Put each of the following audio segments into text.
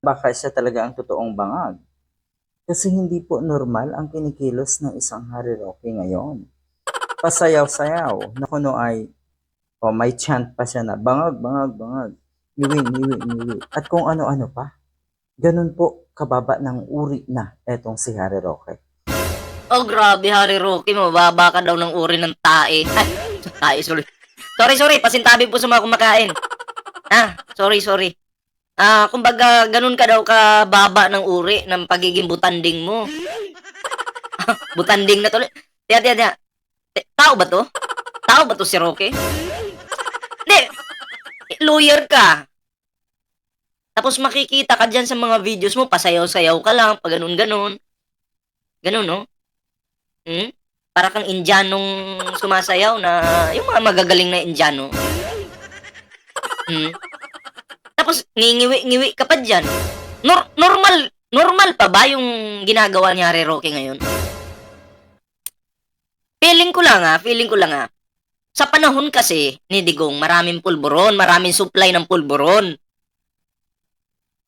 baka siya talaga ang totoong bangag. Kasi hindi po normal ang kinikilos ng isang Harry Roque ngayon. Pasayaw-sayaw na kuno ay may chant pa siya na bangag, bangag, bangag, ngiwi, ngiwi, ngiwi, at kung ano-ano pa. Ganun po kababa ng uri na etong si Harry Roque. Oh, grabe, Harry Roque. Mababa ka daw ng uri ng tae. Ay, tae, sorry. Sorry. Pasintabi po sa mga kumakain. Sorry. Kumbaga, ganun ka daw kababa ng uri ng pagiging butanding mo. Butanding na tuloy. Tiya. Tao ba to? Tao ba to si Roque? Hindi. Lawyer ka. Tapos makikita ka dyan sa mga videos mo, pasayaw-sayaw ka lang, pag ganun-ganun. Ganun, no? Para kang Indianong sumasayaw na, yung mga magagaling na Indiano. Tapos, ngingiwi-ngiwi ka pa dyan. Normal pa ba yung ginagawa ni Harry Roque ngayon? Feeling ko lang sa panahon kasi ni Digong, maraming pulburon, maraming supply ng pulburon.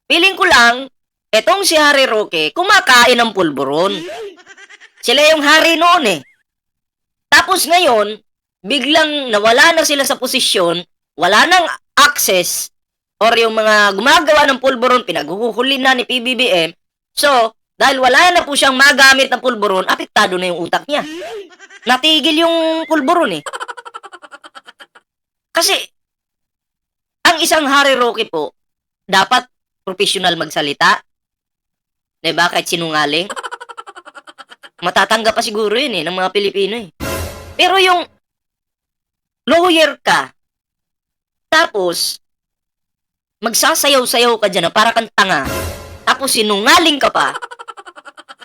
Feeling ko lang, etong si Harry Roque, kumakain ng pulburon. Sila yung hari noon eh. Tapos ngayon, biglang nawala na sila sa posisyon, wala nang access, or yung mga gumagawa ng pulburon, pinaghuhuli na ni PBBM. So, dahil wala na po siyang magamit ng pulburon, apektado na yung utak niya. Natigil yung pulburon eh. Kasi, ang isang Harry Roque po, dapat professional magsalita. Diba? Kahit sinungaling. Matatanggap pa siguro yun eh, ng mga Pilipino eh. Pero yung lawyer ka, tapos, magsasayaw-sayaw ka dyan na para kang tanga, tapos sinungaling ka pa,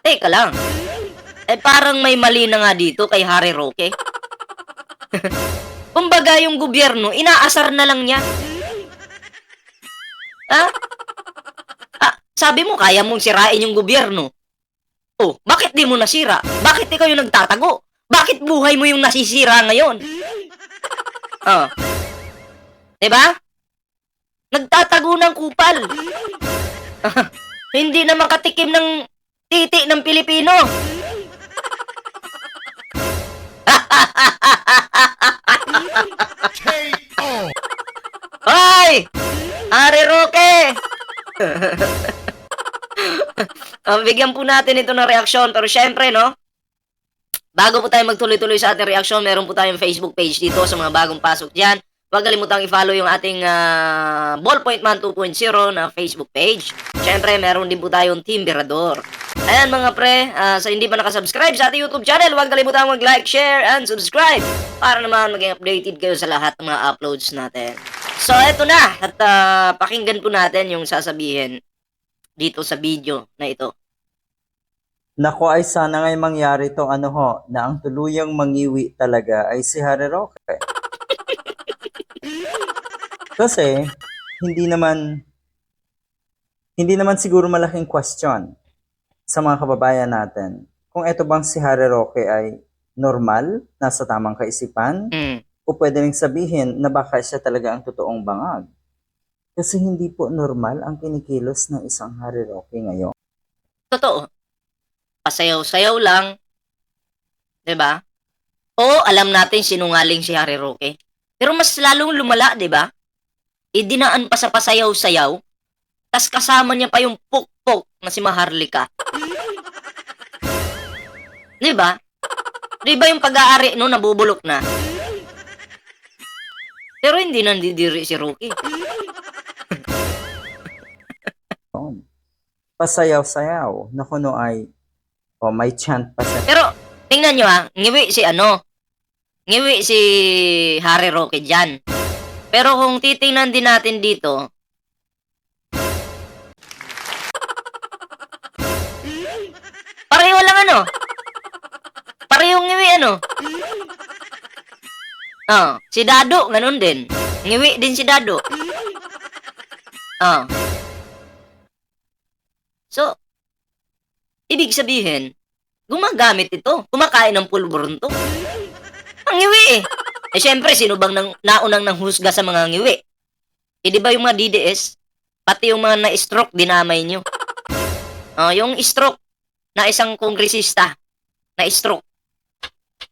teka lang. Parang may mali na nga dito kay Harry Roque. Kumbaga yung gobyerno, inaasar na lang niya. Sabi mo, kaya mong sirain yung gobyerno. Oh, bakit di mo nasira? Bakit ikaw yung nagtatago? Bakit buhay mo yung nasisira ngayon? Diba? Nagtatago ng kupal. Hindi na makatikim ng titi ng Pilipino. Hoy! Harry Roque! Bigyan po natin ito ng reaksyon. Pero syempre, no? Bago po tayo magtuloy-tuloy sa ating reaksyon, meron po tayong Facebook page dito sa mga bagong pasok dyan. Huwag kalimutang i-follow yung ating Ballpoint Man 2.0 na Facebook page. Syempre, meron din po tayong Team Birador. Ayan mga pre, sa hindi pa nakasubscribe sa ating YouTube channel, huwag kalimutang mag-like, share, and subscribe para naman maging updated kayo sa lahat ng mga uploads natin. So, eto na. At pakinggan po natin yung sasabihin dito sa video na ito. Nako ay sana ngay mangyari to na ang tuluyang mangiwi talaga ay si Harry Roque. Kasi hindi naman siguro malaking question sa mga kababayan natin kung ito bang si Harry Roque ay normal, nasa tamang kaisipan, o pwede rin sabihin na baka siya talaga ang totoong bangag. Kasi hindi po normal ang kinikilos ng isang Harry Roque ngayon. Totoo. Pasayaw-sayaw lang. 'Di ba? Oo, alam natin sinungaling si Harry Roque. Pero mas lalong lumala, 'di ba? Idinaan pa sa pasayaw-sayaw, tas kasama niya pa yung pukpok na si Maharlika. 'Di ba? 'Di ba yung pag-aari no nabubulok na? Pero hindi nandidiri si Roque. Pasayaw-sayaw na kuno ay may chant pa siya. Pero tingnan nyo ngiwi si Harry Roque dyan. Pero kung titingnan din natin dito, pareho lang parehong ngiwi si Dado, ganun din. Ngiwi din si Dado. So, ibig sabihin, gumagamit ito. Kumakain ng pulburon to. Ang ngiwi eh. Syempre, sino bang naunang nanghusga sa mga ngiwi? Di ba yung mga DDS? Pati yung mga na-stroke, dinamay nyo. Yung stroke na isang kongresista, na-stroke,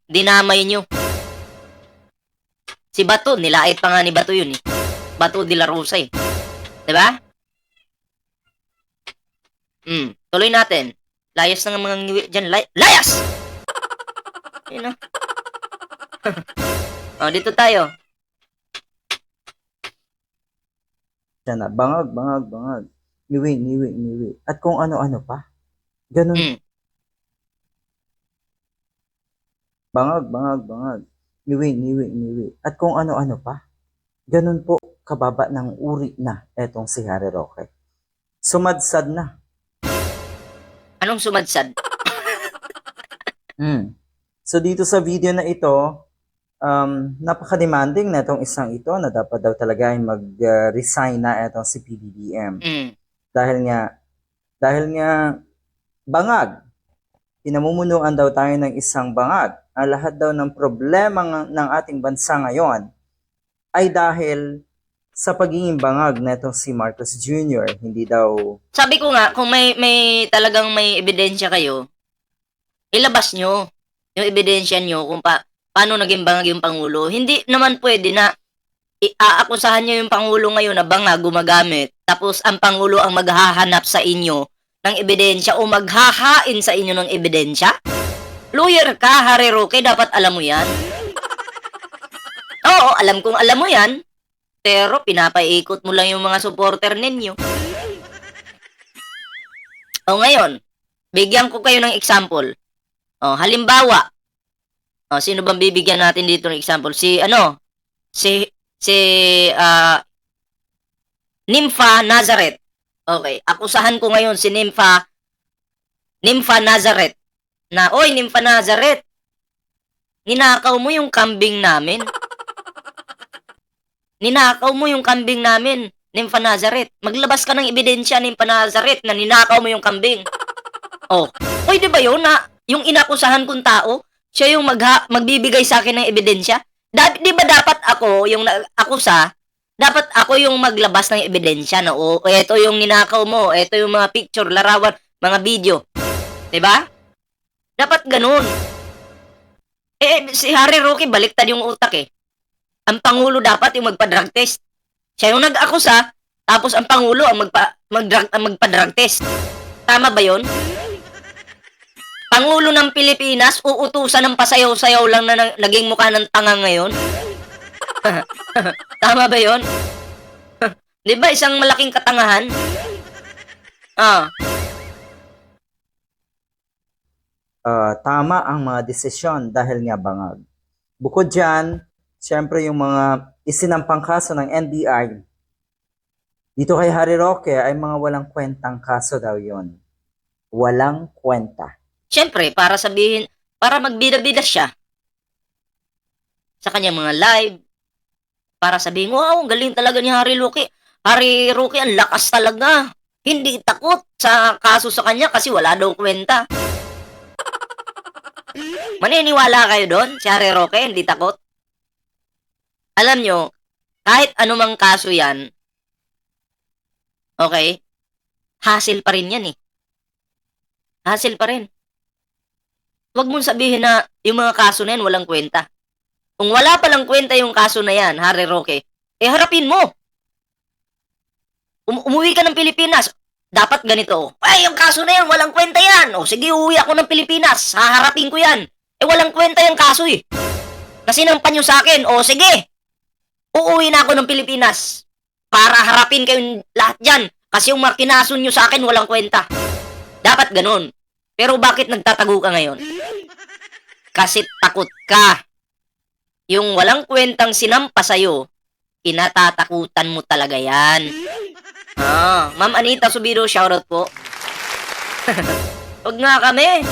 dinamay nyo. Si Bato, nilait pa nga ni Bato yun eh. Bato de la Rosa eh. Diba? Tuloy natin. Layas na ng mga ngiwi dyan. Layas! Yun dito tayo. Siya na, bangag, bangag, bangag. Ngiwi, ngiwi, ngiwi. At kung ano-ano pa. Ganun. Bangag, bangag, bangag. Ngiwi, ngiwi, ngiwi. At kung ano-ano pa. Ganun po kababa ng uri na etong si Harry Roque. Sumadsad na. Anong sumadsad? So dito sa video na ito, napaka-demanding na itong isang ito na dapat daw talaga ay mag-resign na itong si PBBM. Dahil nga bangag. Pinamumunuan daw tayo ng isang bangag. Ang lahat daw ng problema ng ating bansa ngayon ay dahil sa pagiging bangag na itong si Marcos Jr. Hindi daw... Sabi ko nga, kung may talagang may ebidensya kayo, ilabas nyo yung ebidensya nyo kung paano naging bangag yung Pangulo. Hindi naman pwede na aakusahan nyo yung Pangulo ngayon na bangag gumagamit, tapos ang Pangulo ang maghahanap sa inyo ng ebidensya o maghahain sa inyo ng ebidensya. Lawyer ka, Harry Roque, dapat alam mo yan. Oo, alam kong alam mo yan, pero pinapaikot mo lang yung mga supporter ninyo. O ngayon, bigyan ko kayo ng example. Halimbawa, sino bang bibigyan natin dito ng example? Si Nympha Nazareth. Okay, akusahan ko ngayon si Nympha Nazareth na, oy, Nympha Nazareth, ninakaw mo yung kambing namin. Ninakaw mo yung kambing namin, Nympha Nazareth. Maglabas ka ng ebidensya, Nympha Nazareth, na ninakaw mo yung kambing. Pwede ba yun na yung inakusahan kong tao, siya yung magbibigay sa akin ng ebidensya? Di ba dapat ako yung akusa, dapat ako yung maglabas ng ebidensya na, eto yung ninakaw mo, eto yung mga picture, larawan, mga video. Diba? Dapat ganun. Si Harry Roque, baliktad yung utak eh. Ang Pangulo dapat yung magpa-drug test. Siya yung nag-akusa, tapos ang Pangulo ang magpa-drug test. Tama ba yun? Pangulo ng Pilipinas, uutusan ng pasayaw-sayaw lang na naging mukha ng tanga ngayon? Tama ba yun? Di ba isang malaking katangahan? Tama ang mga desisyon dahil nga bangag. Bukod dyan, siyempre yung mga isinampang kaso ng NBI, dito kay Harry Roque ay mga walang kwentang kaso daw yun. Walang kwenta. Siyempre, para magbida-bida siya sa kanyang mga live, para sabihin, wow, ang galing talaga ni Harry Roque. Harry Roque, ang lakas talaga. Hindi takot sa kaso sa kanya kasi wala daw kwenta. Maniniwala kayo doon? Si Harry Roque, hindi takot? Alam nyo, kahit anumang kaso yan, okay, hassle pa rin yan eh. Hassle pa rin. Huwag mong sabihin na yung mga kaso na yan walang kwenta. Kung wala palang kwenta yung kaso na yan, Harry Roque, harapin mo. Umuwi ka ng Pilipinas. Dapat ganito. Ay, yung kaso na yan, walang kwenta yan. Sige, uuwi ako ng Pilipinas. Haharapin ko yan. Walang kwenta yung kaso eh. Kasi nampan nyo sa akin. Sige. Uuwi na ako ng Pilipinas. Para harapin kayong lahat dyan. Kasi yung mga kinaso nyo sa akin, walang kwenta. Dapat ganun. Pero bakit nagtatago ka ngayon? Kasi takot ka. Yung walang kwentang sinampa sa'yo, kinatatakutan mo talaga yan. Ma'am Anita Subido, shoutout po. Huwag nga kami.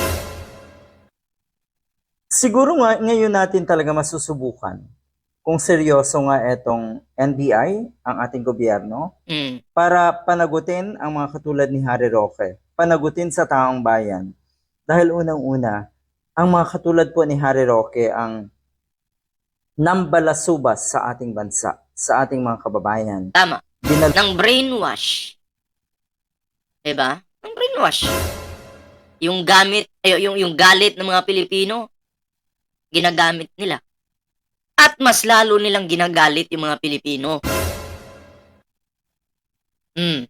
Siguro nga ngayon natin talaga masusubukan kung seryoso nga etong NBI, ang ating gobyerno, para panagutin ang mga katulad ni Harry Roque. Panagutin sa taong bayan. Dahil unang-una, ang mga katulad po ni Harry Roque ang nambalasubas sa ating bansa, sa ating mga kababayan. Tama. Ng brainwash. 'Di ba? Ang brainwash. Yung gamit ay yung galit ng mga Pilipino, ginagamit nila. At mas lalo nilang ginagalit yung mga Pilipino. Hmm,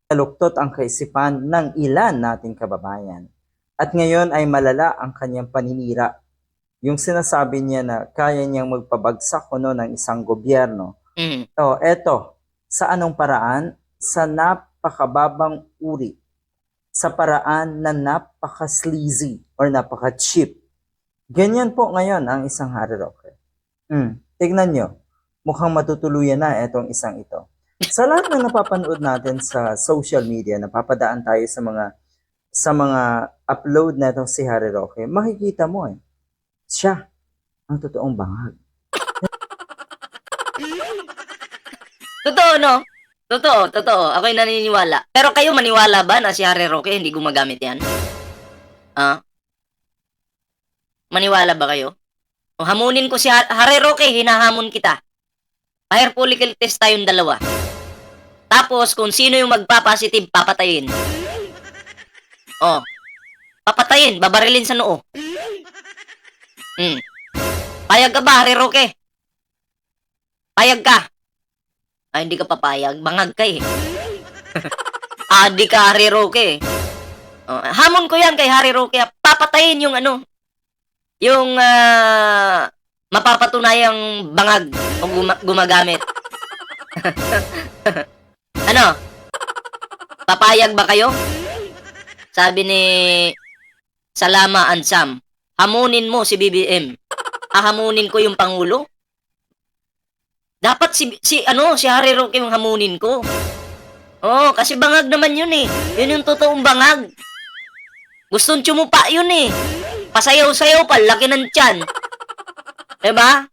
Naluktot ang kaisipan ng ilan nating kababayan. At ngayon ay malala ang kanyang paninira. Yung sinasabi niya na kaya niyang magpabagsak kuno ng isang gobyerno. mm. Eto, sa anong paraan? Sa napakababang uri. Sa paraan na napaka-sleazy or napaka-cheap. Ganyan po ngayon ang isang Harry Roque. Tignan nyo, mukhang matutuluyan na itong isang ito. Sa lahat ng napapanood natin sa social media, napapadaan tayo sa mga upload na itong si Harry Roque, makikita mo siya ang totoong bangag. Totoo, no? Totoo, totoo. Ako'y naniniwala. Pero kayo maniwala ba na si Harry Roque hindi gumagamit yan? Ah? Maniwala ba kayo? O hamunin ko si Harry Roque, hinahamon kita. Fire follicle test tayong dalawa. Tapos, kung sino yung magpa-positive, papatayin. Oh, papatayin, babarilin sa noo. Hmm. Payag ka ba, Harry Roque? Payag ka. Ay, hindi ka papayag. Bangag ka eh. Adi ka, Harry Roque. Oh, hamon ko yan kay Harry Roque. Papatayin yung ano, yung mapapatunayang bangag o gumagamit. Ano? Papayag ba kayo? Sabi ni Salama Ansam, hamunin mo si BBM. Hamunin ko yung Pangulo? Dapat si Harry Roque yung hamunin ko. Oh, kasi bangag naman yun eh. Yun yung totoong bangag. Gustong tsumupa yun eh. Pasayaw-sayaw pa, laki ng tiyan. Diba?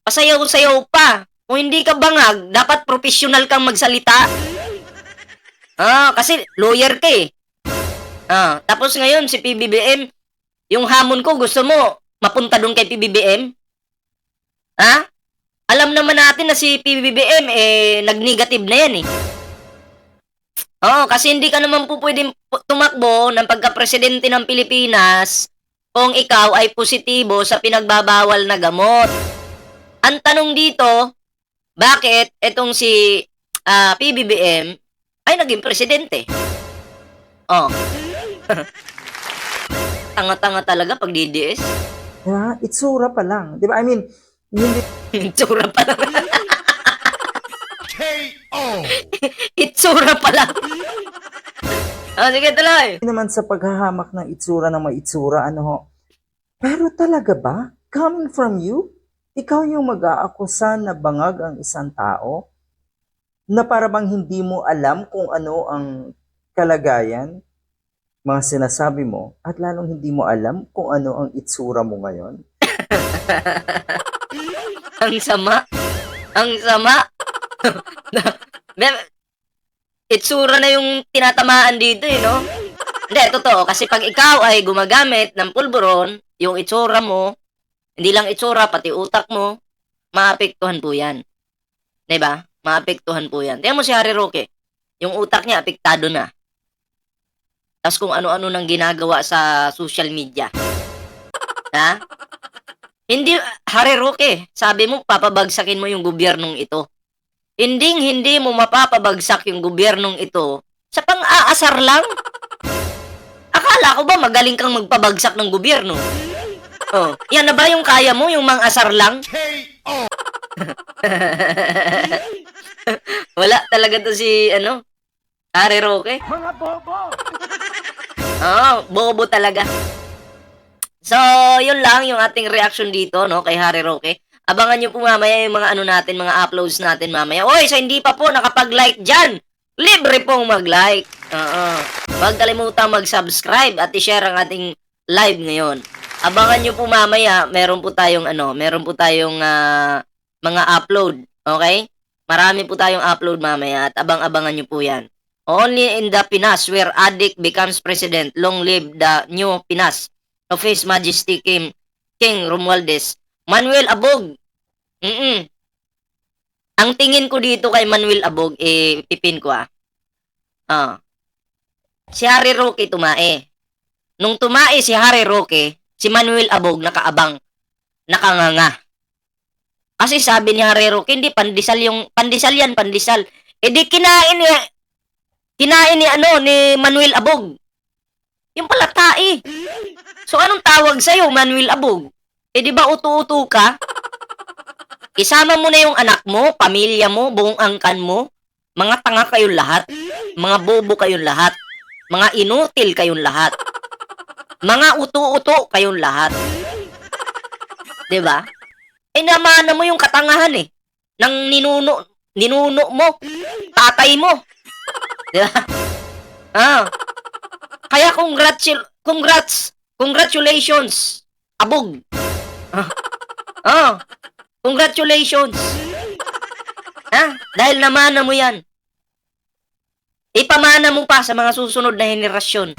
Pasayaw-sayaw pa. Kung hindi ka bangag, dapat professional kang magsalita. Kasi lawyer ka eh. Tapos ngayon, si PBBM, yung hamon ko, gusto mo, mapunta doon kay PBBM? Alam naman natin na si PBBM, nag-negative na yan eh. Kasi hindi ka naman po pwedeng tumakbo ng pagka-presidente ng Pilipinas kung ikaw ay positibo sa pinagbabawal na gamot. Ang tanong dito, bakit itong si PBBM ay naging presidente? Tanga-tanga talaga pag DDS. Itsura pa lang. Di ba? I mean, hindi Itsura pa lang. KO! Itsura pa lang. Sige, tuloy. naman sa paghahamak ng itsura ng may itsura, Pero talaga ba? Coming from you? Ikaw yung mag-aakusa na bangag ang isang tao? Na para bang hindi mo alam kung ano ang kalagayan, mga sinasabi mo, at lalong hindi mo alam kung ano ang itsura mo ngayon? Ang sama. Ang sama. Itsura na yung tinatamaan dito eh, no? Hindi, totoo. Kasi pag ikaw ay gumagamit ng pulburon, yung itsura mo, hindi lang itsura, pati utak mo, maapektuhan po yan. Diba? Maapektuhan po yan. Tingnan mo si Harry Roque. Yung utak niya, apektado na. Tapos kung ano-ano nang ginagawa sa social media. Hindi, Harry Roque, sabi mo, papabagsakin mo yung gobyernong ito. Hindi mo mapapabagsak yung gobyernong ito sa pang-aasar lang. Akala ko ba magaling kang magpabagsak ng gobyerno? Yan na ba yung kaya mo, yung mang-asar lang? KO! Wala talaga to si, Harry Roque. Mga bobo! Bobo talaga. So, yun lang yung ating reaction dito, no, kay Harry Roque. Abangan nyo po mamaya yung mga natin, mga uploads natin mamaya. Oy, sa hindi pa po nakapag-like dyan, libre pong mag-like. Huwag kalimutang mag-subscribe at i-share ang ating live ngayon. Abangan nyo po mamaya, meron po tayong mga upload. Okay? Marami po tayong upload mamaya at abang-abangan nyo po yan. Only in the Pinas where addict becomes president. Long live the new Pinas. Of His Majesty King Romualdez. Manuel Abog. Ang tingin ko dito kay Manuel Abog, pipin ko Ah, si Harry Roque tumae. Nung tumae si Harry Roque, si Manuel Abog nakaabang, nakanganga. Kasi sabi ni Harry Roque, hindi pandesal yung pandesal yan, pandesal. Eh di kinain ni ano ni Manuel Abog. Yung pala tae. So anong tawag sa Manuel Abog? Eh di ba utu-utu ka? Isama mo na yung anak mo, pamilya mo, buong angkan mo. Mga tanga kayong lahat. Mga bobo kayong lahat. Mga inutil kayong lahat. Mga utu-utu kayong lahat. 'Di ba? Eh namana mo yung katangahan eh. Nang ninuno mo, tatay mo. 'Di ba? Ah, kaya congratulations, Abog. Ah, ah, congratulations. Dahil namana mo yan. Ipamana mo pa sa mga susunod na henerasyon.